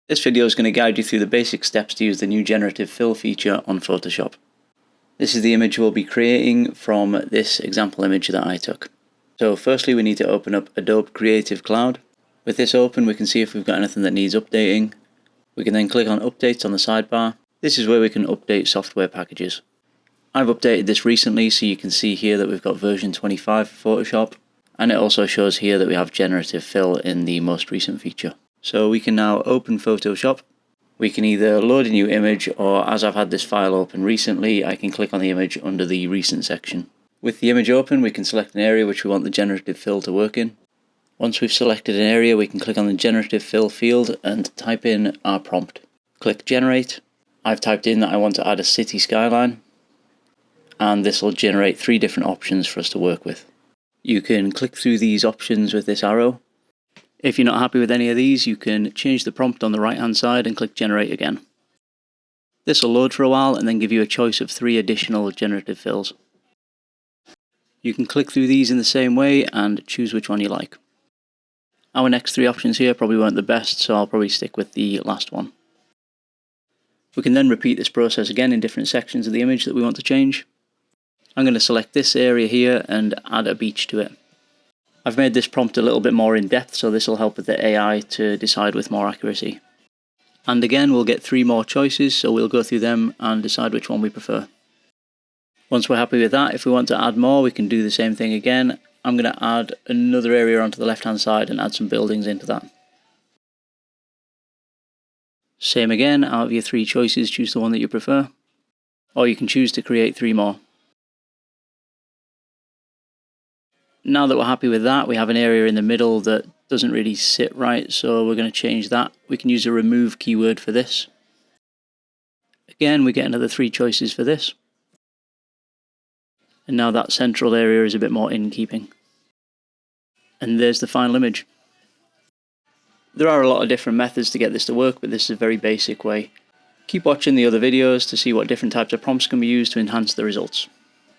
This video is going to guide you through the basic steps to use the new Generative Fill feature on Photoshop. This is the image we'll be creating from this example image that I took. So firstly we need to open up Adobe Creative Cloud. With this open we can see if we've got anything that needs updating. We can then click on Updates on the sidebar. This is where we can update software packages. I've updated this recently, so you can see here that we've got version 25 for Photoshop, and it also shows here that we have Generative Fill in the most recent feature. So we can now open Photoshop. We can either load a new image, or as I've had this file open recently, I can click on the image under the recent section. With the image open, we can select an area which we want the Generative Fill to work in. Once we've selected an area, we can click on the Generative Fill field and type in our prompt. Click Generate. I've typed in that I want to add a city skyline, and this will generate 3 different options for us to work with. You can click through these options with this arrow. If you're not happy with any of these, you can change the prompt on the right hand side and click Generate again. This will load for a while and then give you a choice of 3 additional generative fills. You can click through these in the same way and choose which one you like. Our next 3 options here probably weren't the best, so I'll probably stick with the last one. We can then repeat this process again in different sections of the image that we want to change. I'm going to select this area here and add a beach to it. I've made this prompt a little bit more in depth, so this will help with the AI to decide with more accuracy. And again, we'll get 3 more choices, so we'll go through them and decide which one we prefer. Once we're happy with that, if we want to add more, we can do the same thing again. I'm going to add another area onto the left hand side and add some buildings into that. Same again, out of your 3 choices, choose the one that you prefer. Or you can choose to create 3 more. Now that we're happy with that, we have an area in the middle that doesn't really sit right, so we're going to change that. We can use a remove keyword for this. Again, we get another 3 choices for this. And now that central area is a bit more in keeping. And there's the final image. There are a lot of different methods to get this to work, but this is a very basic way. Keep watching the other videos to see what different types of prompts can be used to enhance the results.